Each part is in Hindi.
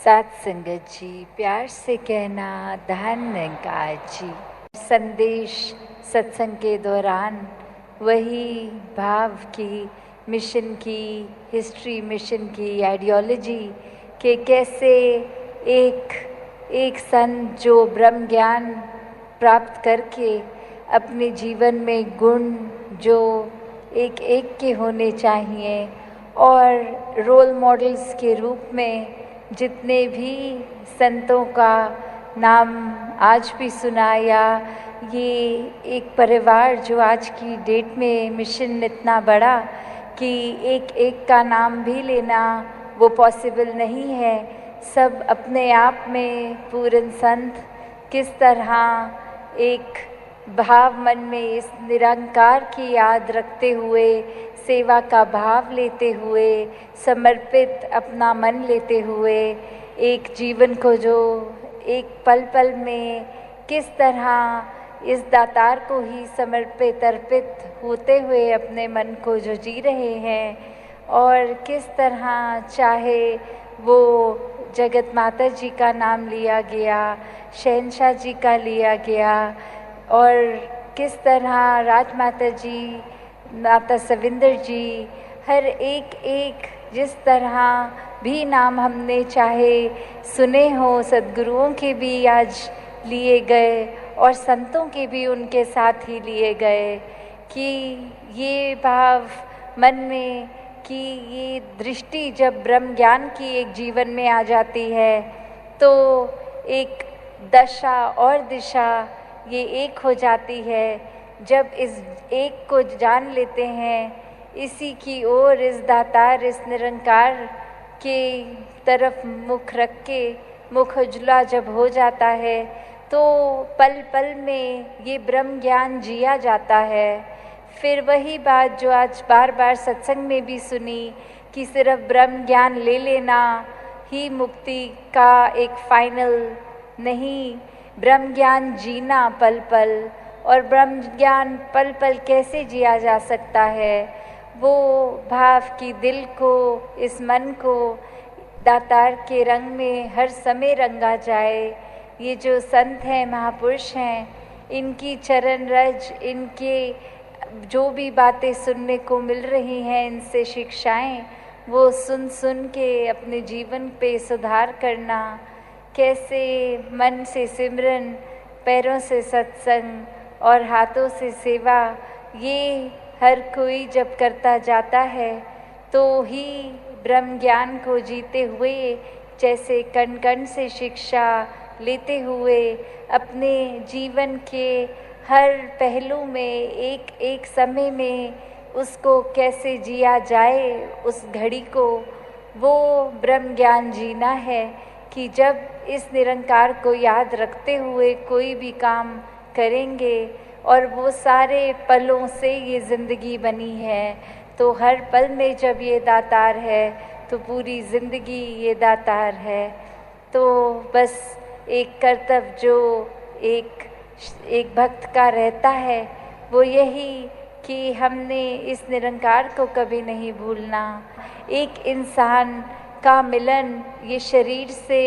साथ संगत जी, प्यार से कहना धन्यकार जी। संदेश सत्संग के दौरान वही भाव की, मिशन की हिस्ट्री, मिशन की आइडियोलॉजी के कैसे एक संत जो ब्रह्म ज्ञान प्राप्त करके अपने जीवन में गुण जो एक एक के होने चाहिए और रोल मॉडल्स के रूप में जितने भी संतों का नाम आज भी सुना, या ये एक परिवार जो आज की डेट में मिशन इतना बड़ा कि एक एक का नाम भी लेना वो पॉसिबल नहीं है। सब अपने आप में पूर्ण संत किस तरह एक भाव मन में इस निरंकार की याद रखते हुए, सेवा का भाव लेते हुए, समर्पित अपना मन लेते हुए एक जीवन को जो एक पल पल में किस तरह इस दातार को ही समर्पित अर्पित होते हुए अपने मन को जो जी रहे हैं, और किस तरह चाहे वो जगत माता जी का नाम लिया गया, शहंशाह जी का लिया गया, और किस तरह राजमाता जी, माता सविंदर जी, हर एक जिस तरह भी नाम हमने चाहे सुने हो, सद्गुरुओं के भी आज लिए गए और संतों के भी उनके साथ ही लिए गए, कि ये भाव मन में कि ये दृष्टि जब ब्रह्म ज्ञान की एक जीवन में आ जाती है तो एक दशा और दिशा ये एक हो जाती है। जब इस एक को जान लेते हैं, इसी की ओर, इस दातार, इस निरंकार के तरफ मुख रख के मुख उजला जब हो जाता है तो पल पल में ये ब्रह्म ज्ञान जिया जाता है। फिर वही बात जो आज बार बार सत्संग में भी सुनी कि सिर्फ ब्रह्म ज्ञान ले लेना ही मुक्ति का एक फाइनल नहीं, ब्रह्म ज्ञान जीना पल पल, और ब्रह्म ज्ञान पल पल कैसे जिया जा सकता है, वो भाव की दिल को, इस मन को दातार के रंग में हर समय रंगा जाए। ये जो संत हैं, महापुरुष हैं, इनकी चरण रज, इनके जो भी बातें सुनने को मिल रही हैं, इनसे शिक्षाएं, वो सुन सुन के अपने जीवन पे सुधार करना, कैसे मन से सिमरन, पैरों से सत्संग और हाथों से सेवा, ये हर कोई जब करता जाता है तो ही ब्रह्म ज्ञान को जीते हुए, जैसे कण कण से शिक्षा लेते हुए अपने जीवन के हर पहलू में एक एक समय में उसको कैसे जिया जाए, उस घड़ी को, वो ब्रह्म ज्ञान जीना है। कि जब इस निरंकार को याद रखते हुए कोई भी काम करेंगे, और वो सारे पलों से ये ज़िंदगी बनी है, तो हर पल में जब ये दातार है तो पूरी ज़िंदगी ये दातार है। तो बस एक कर्तव्य जो एक भक्त का रहता है वो यही कि हमने इस निरंकार को कभी नहीं भूलना। एक इंसान का मिलन, ये शरीर से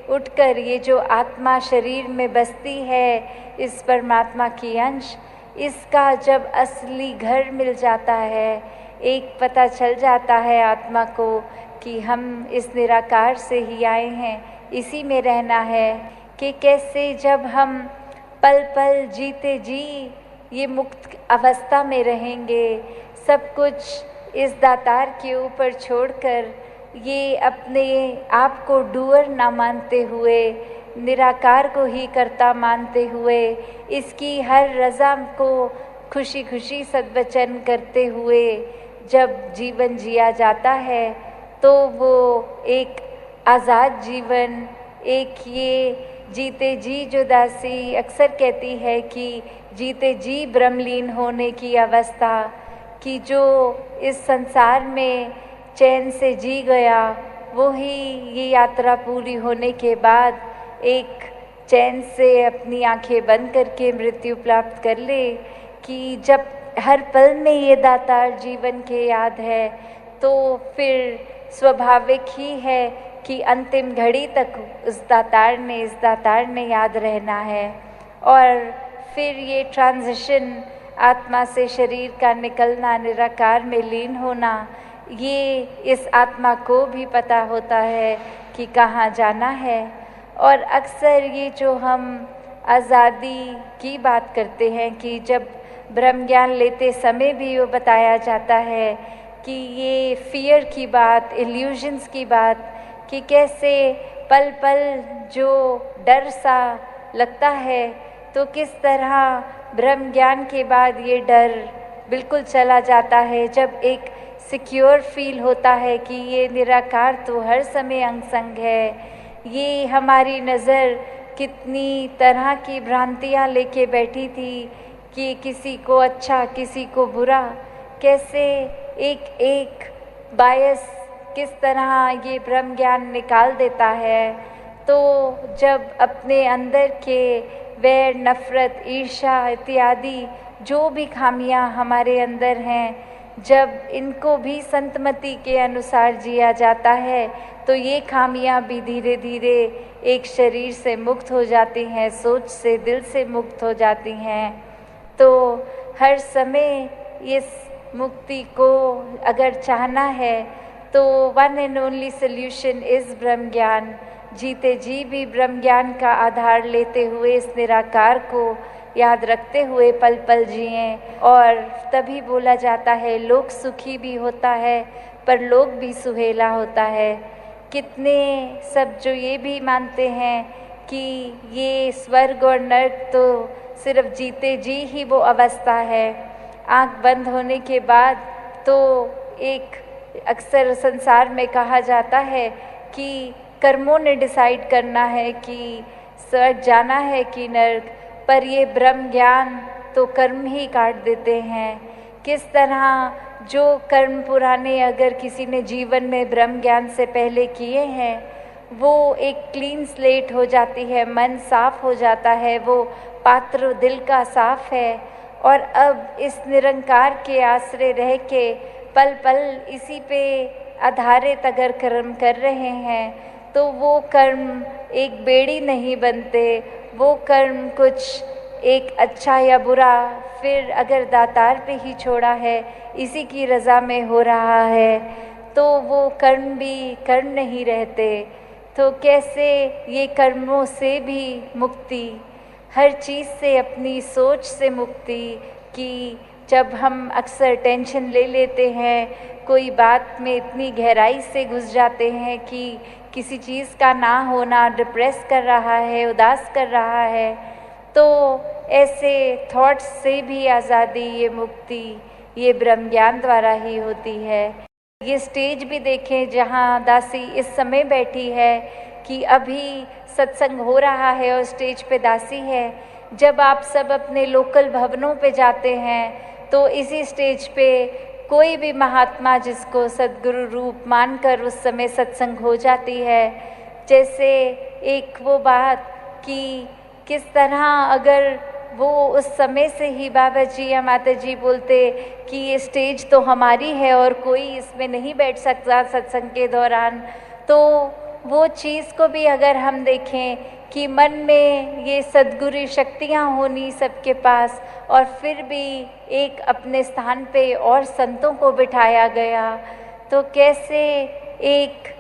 उठकर ये जो आत्मा शरीर में बसती है, इस परमात्मा की अंश, इसका जब असली घर मिल जाता है, एक पता चल जाता है आत्मा को कि हम इस निराकार से ही आए हैं, इसी में रहना है, कि कैसे जब हम पल पल जीते जी ये मुक्त अवस्था में रहेंगे, सब कुछ इस दातार के ऊपर छोड़कर, ये अपने आप को डूअर ना मानते हुए, निराकार को ही कर्ता मानते हुए, इसकी हर रज़ा को खुशी खुशी सद्वचन करते हुए जब जीवन जिया जाता है तो वो एक आज़ाद जीवन, एक ये जीते जी जो दासी अक्सर कहती है कि जीते जी ब्रह्मलीन होने की अवस्था, कि जो इस संसार में चैन से जी गया, वो ही ये यात्रा पूरी होने के बाद एक चैन से अपनी आंखें बंद करके मृत्यु प्राप्त कर ले। कि जब हर पल में ये दातार जीवन के याद है तो फिर स्वाभाविक ही है कि अंतिम घड़ी तक इस दातार ने याद रहना है। और फिर ये ट्रांजिशन, आत्मा से शरीर का निकलना, निराकार में लीन होना, ये इस आत्मा को भी पता होता है कि कहाँ जाना है। और अक्सर ये जो हम आज़ादी की बात करते हैं कि जब ब्रह्म ज्ञान लेते समय भी वो बताया जाता है कि ये फियर की बात, इल्यूजन्स की बात, कि कैसे पल पल जो डर सा लगता है तो किस तरह ब्रह्म ज्ञान के बाद ये डर बिल्कुल चला जाता है, जब एक सिक्योर फील होता है कि ये निराकार तो हर समय अंग संग है। ये हमारी नज़र कितनी तरह की भ्रांतियाँ लेके बैठी थी कि किसी को अच्छा किसी को बुरा, कैसे एक एक बायस किस तरह ये ब्रह्म ज्ञान निकाल देता है। तो जब अपने अंदर के वैर, नफ़रत, ईर्ष्या इत्यादि जो भी खामियां हमारे अंदर हैं, जब इनको भी संतमति के अनुसार जिया जाता है तो ये खामियां भी धीरे धीरे एक शरीर से मुक्त हो जाती हैं, सोच से, दिल से मुक्त हो जाती हैं। तो हर समय इस मुक्ति को अगर चाहना है तो one and only solution is ब्रह्म ज्ञान। जीते जी भी ब्रह्म ज्ञान का आधार लेते हुए इस निराकार को याद रखते हुए पल पल जिएं। और तभी बोला जाता है लोक सुखी भी होता है पर लोक भी सुहेला होता है। कितने सब जो ये भी मानते हैं कि ये स्वर्ग और नर्क तो सिर्फ जीते जी ही वो अवस्था है, आँख बंद होने के बाद तो एक अक्सर संसार में कहा जाता है कि कर्मों ने डिसाइड करना है कि स्वर्ग जाना है कि नर्क, पर ये ब्रह्म ज्ञान तो कर्म ही काट देते हैं। किस तरह जो कर्म पुराने अगर किसी ने जीवन में ब्रह्म ज्ञान से पहले किए हैं, वो एक क्लीन स्लेट हो जाती है, मन साफ हो जाता है, वो पात्र दिल का साफ है। और अब इस निरंकार के आश्रय रह के पल पल इसी पे आधारित अगर कर्म कर रहे हैं तो वो कर्म एक बेड़ी नहीं बनते, वो कर्म कुछ एक अच्छा या बुरा फिर अगर दातार पे ही छोड़ा है, इसी की रज़ा में हो रहा है, तो वो कर्म भी कर्म नहीं रहते। तो कैसे ये कर्मों से भी मुक्ति, हर चीज़ से अपनी सोच से मुक्ति, कि जब हम अक्सर टेंशन ले लेते हैं, कोई बात में इतनी गहराई से घुस जाते हैं कि किसी चीज़ का ना होना डिप्रेस कर रहा है, उदास कर रहा है, तो ऐसे थॉट्स से भी आज़ादी, ये मुक्ति, ये ब्रह्म ज्ञान द्वारा ही होती है। ये स्टेज भी देखें जहाँ दासी इस समय बैठी है कि अभी सत्संग हो रहा है और स्टेज पे दासी है। जब आप सब अपने लोकल भवनों पे जाते हैं तो इसी स्टेज पे कोई भी महात्मा जिसको सद्गुरु रूप मानकर उस समय सत्संग हो जाती है। जैसे एक वो बात कि किस तरह अगर वो उस समय से ही बाबा जी या माता जी बोलते कि ये स्टेज तो हमारी है और कोई इसमें नहीं बैठ सकता सत्संग के दौरान, तो वो चीज़ को भी अगर हम देखें कि मन में ये सद्गुरु शक्तियाँ होनी सबके पास, और फिर भी एक अपने स्थान पे और संतों को बिठाया गया, तो कैसे एक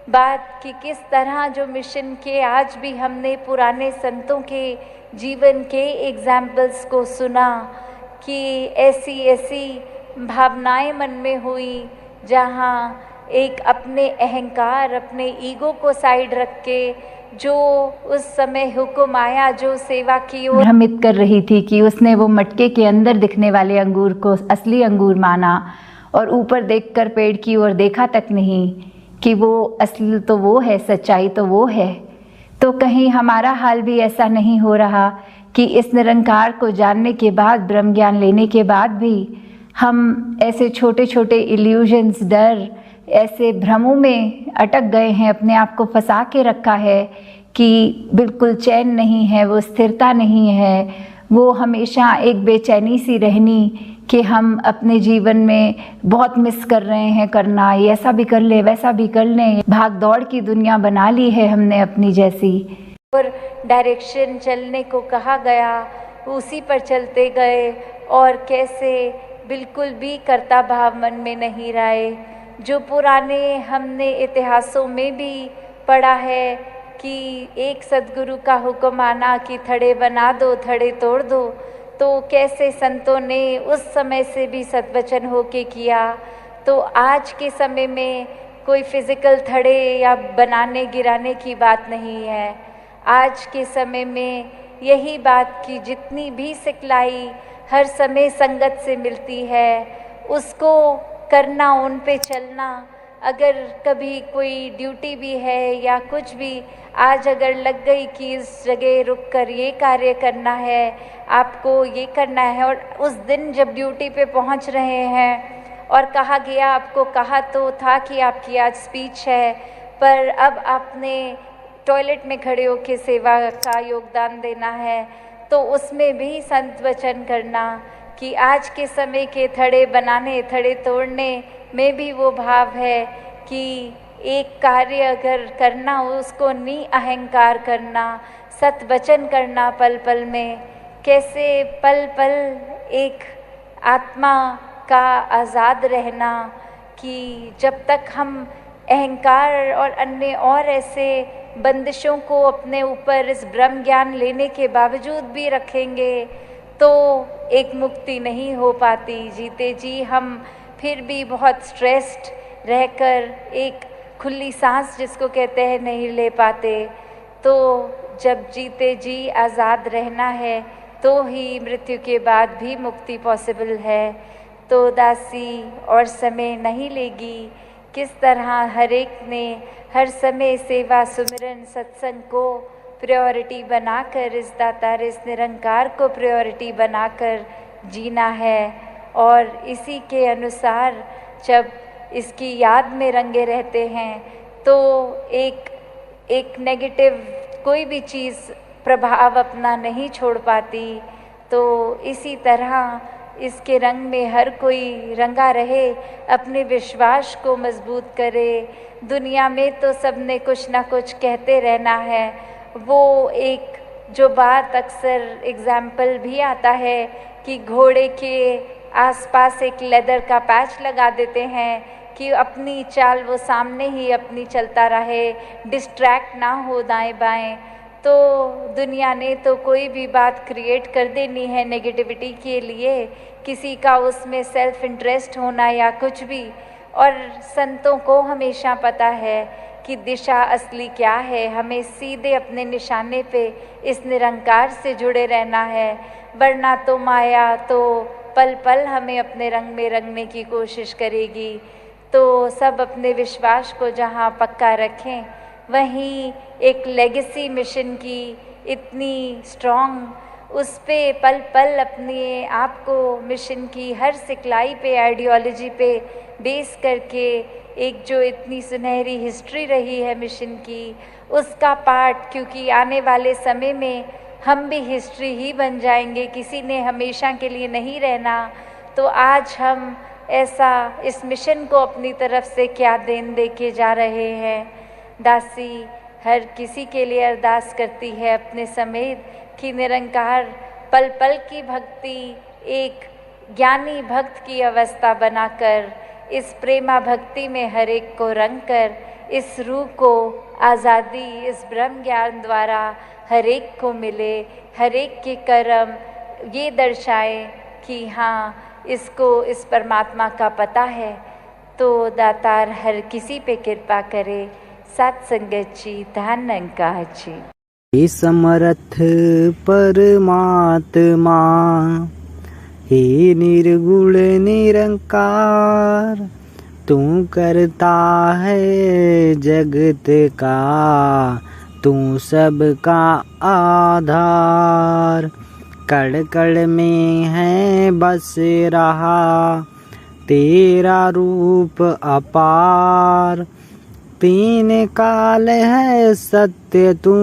बात कि किस तरह जो मिशन के आज भी हमने पुराने संतों के जीवन के एग्जाम्पल्स को सुना कि ऐसी ऐसी भावनाएं मन में हुई जहाँ एक अपने अहंकार, अपने ईगो को साइड रख के जो उस समय हुक्म आया, जो सेवा की ओर भ्रमित कर रही थी कि उसने वो मटके के अंदर दिखने वाले अंगूर को असली अंगूर माना और ऊपर देखकर पेड़ की ओर देखा तक नहीं कि वो असली तो वो है, सच्चाई तो वो है। तो कहीं हमारा हाल भी ऐसा नहीं हो रहा कि इस निरंकार को जानने के बाद, ब्रह्म ज्ञान लेने के बाद भी हम ऐसे छोटे छोटे इल्यूजन्स, डर, ऐसे भ्रमों में अटक गए हैं, अपने आप को फंसा के रखा है कि बिल्कुल चैन नहीं है, वो स्थिरता नहीं है, वो हमेशा एक बेचैनी सी रहनी कि हम अपने जीवन में बहुत मिस कर रहे हैं करना, ये ऐसा भी कर ले वैसा भी कर लें, भाग दौड़ की दुनिया बना ली है हमने अपनी जैसी। और डायरेक्शन चलने को कहा गया, उसी पर चलते गए और कैसे बिल्कुल भी कर्ता भाव मन में नहीं रहे। जो पुराने हमने इतिहासों में भी पढ़ा है कि एक सद्गुरु का हुक्म आना कि थड़े बना दो थड़े तोड़ दो, तो कैसे संतों ने उस समय से भी सद्वचन होके किया। तो आज के समय में कोई फिजिकल थड़े या बनाने गिराने की बात नहीं है। आज के समय में यही बात कि जितनी भी सिखलाई हर समय संगत से मिलती है, उसको करना, उन पे चलना। अगर कभी कोई ड्यूटी भी है या कुछ भी आज अगर लग गई कि इस जगह रुककर ये कार्य करना है, आपको ये करना है, और उस दिन जब ड्यूटी पे पहुंच रहे हैं और कहा गया, आपको कहा तो था कि आपकी आज स्पीच है, पर अब आपने टॉयलेट में खड़े होकर सेवा का योगदान देना है, तो उसमें भी संत वचन करना कि आज के समय के थड़े बनाने थड़े तोड़ने में भी वो भाव है कि एक कार्य अगर करना उसको नि अहंकार करना, सत वचन करना पल पल में, कैसे पल पल एक आत्मा का आज़ाद रहना कि जब तक हम अहंकार और अन्य और ऐसे बंदिशों को अपने ऊपर इस ब्रह्म ज्ञान लेने के बावजूद भी रखेंगे तो एक मुक्ति नहीं हो पाती। जीते जी हम फिर भी बहुत स्ट्रेस्ड रहकर एक खुली सांस जिसको कहते हैं नहीं ले पाते। तो जब जीते जी आज़ाद रहना है तो ही मृत्यु के बाद भी मुक्ति पॉसिबल है। तो दासी और समय नहीं लेगी, किस तरह हर एक ने हर समय सेवा सुमिरन सत्संग को प्रायोरिटी बनाकर, इस दातार इस निरंकार को प्रायोरिटी बनाकर जीना है। और इसी के अनुसार जब इसकी याद में रंगे रहते हैं तो एक नेगेटिव कोई भी चीज़ प्रभाव अपना नहीं छोड़ पाती। तो इसी तरह इसके रंग में हर कोई रंगा रहे, अपने विश्वास को मजबूत करे। दुनिया में तो सबने कुछ ना कुछ कहते रहना है। वो एक जो बात अक्सर एग्जाम्पल भी आता है कि घोड़े के आसपास एक लेदर का पैच लगा देते हैं कि अपनी चाल वो सामने ही अपनी चलता रहे, डिस्ट्रैक्ट ना हो दाएं बाएं। तो दुनिया ने तो कोई भी बात क्रिएट कर देनी है नेगेटिविटी के लिए, किसी का उसमें सेल्फ इंटरेस्ट होना या कुछ भी। और संतों को हमेशा पता है कि दिशा असली क्या है, हमें सीधे अपने निशाने पे इस निरंकार से जुड़े रहना है, वरना तो माया तो पल पल हमें अपने रंग में रंगने की कोशिश करेगी। तो सब अपने विश्वास को जहाँ पक्का रखें, वहीं एक लेगेसी मिशन की इतनी स्ट्रॉन्ग, उस पे पल पल अपने आप को मिशन की हर सिखलाई पे, आइडियोलॉजी पे बेस करके एक जो इतनी सुनहरी हिस्ट्री रही है मिशन की, उसका पार्ट, क्योंकि आने वाले समय में हम भी हिस्ट्री ही बन जाएंगे, किसी ने हमेशा के लिए नहीं रहना। तो आज हम ऐसा इस मिशन को अपनी तरफ से क्या देन दे के जा रहे हैं। दासी हर किसी के लिए अरदास करती है अपने समेत कि निरंकार पल पल की भक्ति एक ज्ञानी भक्त की अवस्था बनाकर, इस प्रेमा भक्ति में हर एक को रंग कर, इस रूह को आज़ादी इस ब्रह्म ज्ञान द्वारा हर एक को मिले, हर एक के कर्म ये दर्शाए कि हाँ इसको इस परमात्मा का पता है। तो दातार हर किसी पे कृपा करे। सत संगत जी, धन्यंकार जी। समर्थ परमात्मा हे निर्गुण निरंकार, तू करता है जगत का, तू सबका आधार। कण कण में है बस रहा तेरा रूप अपार, तीन काल है सत्य तू,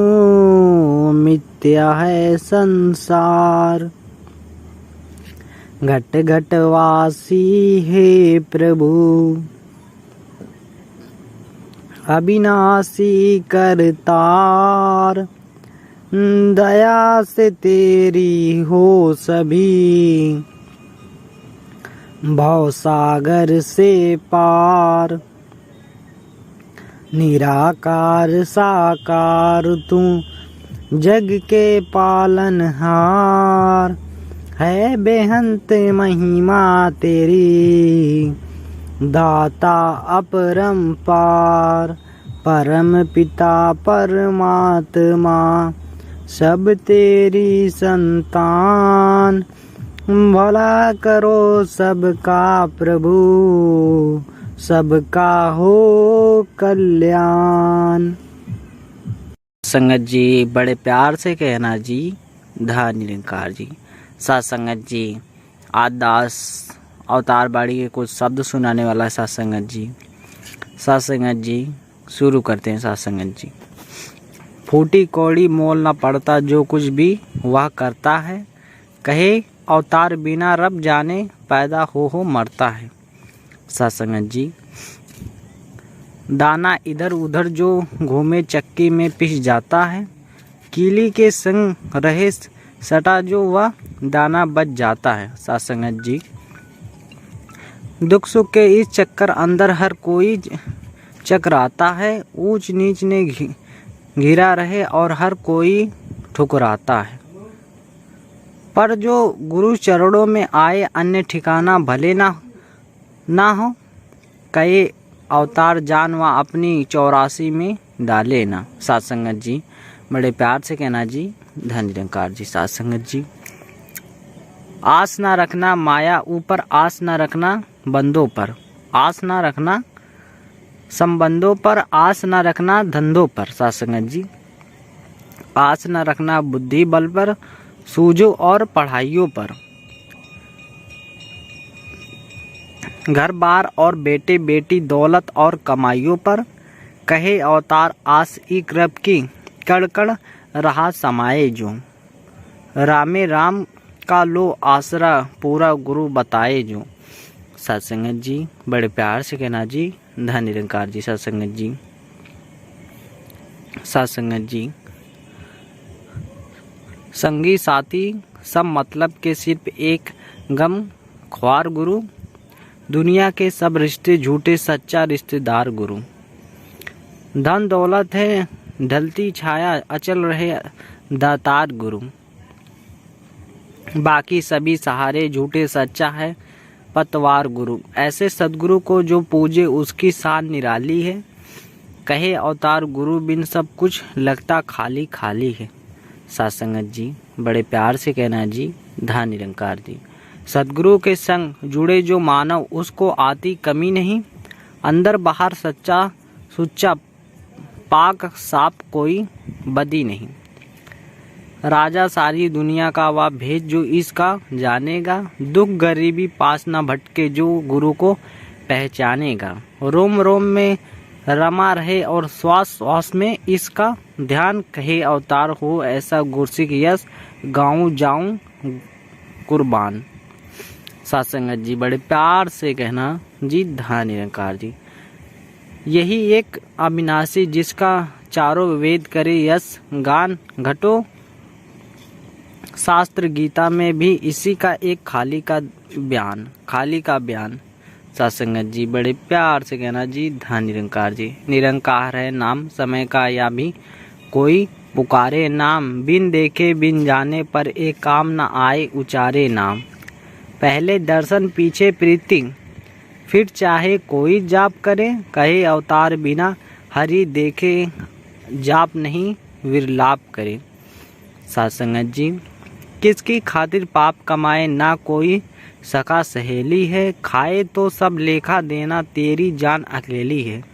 मिथ्या है संसार। घट घट वासी हे प्रभु, अविनाशी करतार, दया से तेरी हो सभी, भव सागर से पार। निराकार साकार तू जग के पालनहार, है बेअंत महिमा तेरी, दाता अपरंपार। परम पिता परमात्मा सब तेरी संतान, भला करो सबका प्रभु, सबका हो कल्याण। संगत जी बड़े प्यार से कहना जी, धन निरंकार जी। साथ संगत जी आज दास अवतार बाड़ी के कुछ शब्द सुनाने वाला साथ संगत जी। साथ संगत जी शुरू करते हैं। साथ संगत जी, फूटी कौड़ी मोल ना पड़ता जो कुछ भी वह करता है, कहे अवतार बिना रब जाने पैदा हो मरता है। साथ संगत जी, दाना इधर उधर जो घूमे चक्की में पिस जाता है, कीली के संग रहे सटा जो वह दाना बच जाता है। साथ संगत जी, दुख सुख के इस चक्कर अंदर हर कोई चकराता है, ऊंच नीच ने घिरा रहे और हर कोई ठुकराता है, पर जो गुरु चरणों में आए अन्य ठिकाना भले ना हो, कहे अवतार जानवा अपनी 84 में डाले ना। साथ संगत जी बड़े प्यार से कहना जी, धन निरंकार जी। साथ संगत जी, आस ना रखना माया ऊपर, आस ना रखना बंदों पर, आस ना रखना संबंधों पर, आस ना रखना धंधों पर। साथ संगत जी, आस ना रखना बुद्धि बल पर, सूझो और पढ़ाइयों पर, घर बार और बेटे बेटी दौलत और कमाइयों पर, कहे अवतार आस एक रब की कड़ कड़ रहा समाये जो, रामे राम का लो आसरा पूरा गुरु बताए जो। सत्संगत जी बड़े प्यार से कहना जी, धन निरंकार जी। सत्संगत जी, सत्संगत जी, संगी साथी सब मतलब के सिर्फ एक गम ख्वार गुरु, दुनिया के सब रिश्ते झूठे सच्चा रिश्तेदार गुरु, धन दौलत है ढलती छाया अचल रहे दातार गुरु, बाकी सभी सहारे झूठे सच्चा है पतवार गुरु। ऐसे सदगुरु को जो पूजे उसकी शान निराली है, कहे अवतार गुरु बिन सब कुछ लगता खाली खाली है। सत्संगत जी बड़े प्यार से कहना जी, धन निरंकार जी। सदगुरु के संग जुड़े जो मानव उसको आती कमी नहीं, अंदर बाहर सच्चा सुच्चा पाक साफ कोई बदी नहीं। राजा सारी दुनिया का वह भेद जो इसका जानेगा, दुख गरीबी पास न भटके जो गुरु को पहचानेगा। रोम रोम में रमा रहे और श्वास श्वास में इसका ध्यान, कहे अवतार हो ऐसा गुरसिक यश गाऊं जाऊं कुर्बान। सत्संगत जी बड़े प्यार से कहना जी, धन निरंकार जी। यही एक अविनाशी जिसका चारों वेद करे यश गान, घटो शास्त्र गीता में भी इसी का एक खाली का बयान। सत्संगत जी बड़े प्यार से कहना जी, धन निरंकार जी। निरंकार है नाम समय का या भी कोई पुकारे नाम, बिन देखे बिन जाने पर एक काम न आए उचारे नाम। पहले दर्शन पीछे प्रीति फिर चाहे कोई जाप करे, कहे अवतार बिना हरि देखे जाप नहीं विरलाप करे। सत्संगत जी, किसकी खातिर पाप कमाए ना कोई सका सहेली है, खाए तो सब लेखा देना तेरी जान अकेली है।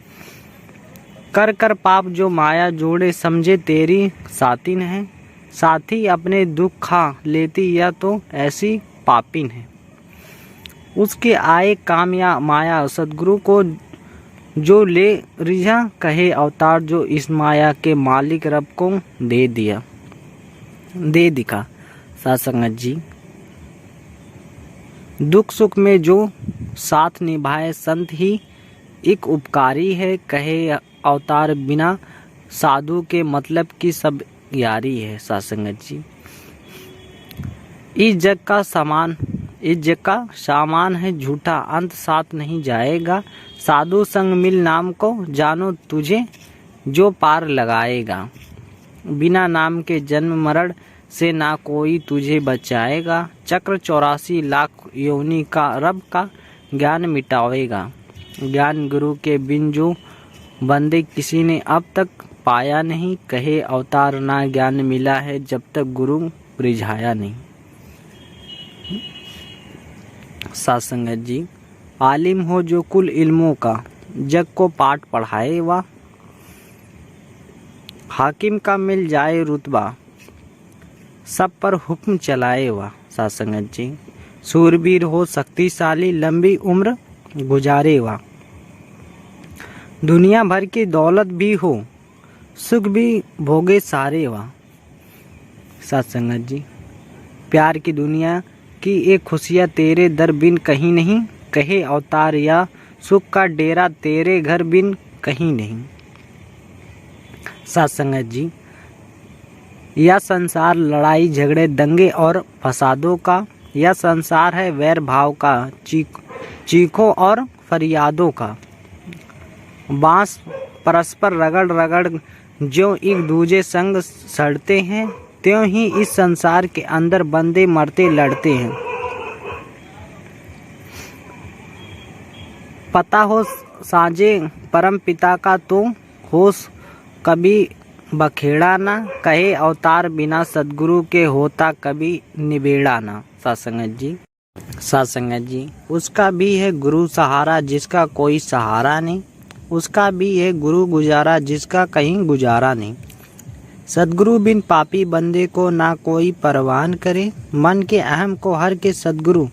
कर कर पाप जो माया जोड़े समझे तेरी सातिन है, साथी अपने दुख खा लेती या तो ऐसी पापिन है। उसके आए काम या माया सदगुरु को जो ले रिझा, कहे अवतार जो इस माया के मालिक रब को दे दिखा। सत्संगत जी दुख सुख में जो साथ निभाए संत ही एक उपकारी है। कहे अवतार बिना साधु के मतलब की सब यारी है। साथ संगत जी, इस जग का सामान है झूठा, अंत साथ नहीं जाएगा। साधु संग मिल नाम को जानो तुझे जो पार लगाएगा। बिना नाम के जन्म मरण से ना कोई तुझे बचाएगा। चक्र 84 लाख योनि का रब का ज्ञान मिटावेगा। ज्ञान गुरु के बिन जो बंदे किसी ने अब तक पाया नहीं। कहे अवतार ना ज्ञान मिला है जब तक गुरु रिझाया नहीं। साथ संगत जी, आलिम हो जो कुल इल्मों का, जग को पाठ पढ़ाए वा। हाकिम का मिल जाए रुतबा, सब पर हुक्म चलाए वा। साथ संगत जी, सूरबीर हो शक्तिशाली, लंबी उम्र गुजारे वा। दुनिया भर की दौलत भी हो, सुख भी भोगे सारे वा। साथ संगत जी, प्यार की दुनिया की एक खुशियाँ तेरे दर बिन कहीं नहीं। कहे अवतार या सुख का डेरा तेरे घर बिन कहीं नहीं। साथ संगत जी, यह संसार लड़ाई झगड़े दंगे और फसादों का, यह संसार है वैर भाव का, चीखों और फरियादों का। बांस परस्पर रगड़ रगड़ जो एक दूजे संग सड़ते हैं, त्यों ही इस संसार के अंदर बंदे मरते लड़ते हैं। पता हो साजे परम पिता का तो होश कभी बखेड़ा ना। कहे अवतार बिना सद्गुरु के होता कभी निबेड़ा ना। साथ संगत जी, उसका भी है गुरु सहारा जिसका कोई सहारा नहीं। उसका भी है गुरु गुजारा जिसका कहीं गुजारा नहीं। सद्गुरु बिन पापी बंदे को ना कोई परवान करे। मन के अहम को हर के सद्गुरु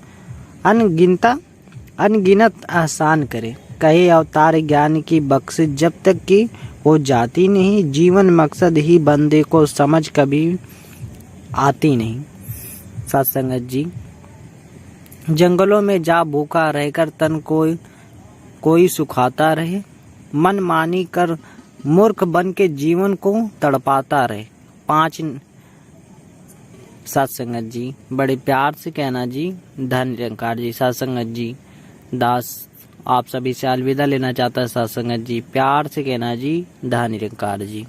अनगिनत एहसान करे। कहे अवतार ज्ञान की बख्शिश जब तक की हो जाती नहीं। जीवन मकसद ही बंदे को समझ कभी आती नहीं। साथ संगत जी, जंगलों में जा भूखा रहकर तन कोई सुखाता रहे। मन मानी कर मूर्ख बन के जीवन को तड़पाता रहे। 5 साथ संगत जी, बड़े प्यार से कहना जी, धन निरंकार जी। साथ संगत जी, दास आप सभी से अलविदा लेना चाहता है। साथ संगत जी, प्यार से कहना जी, धन निरंकार जी।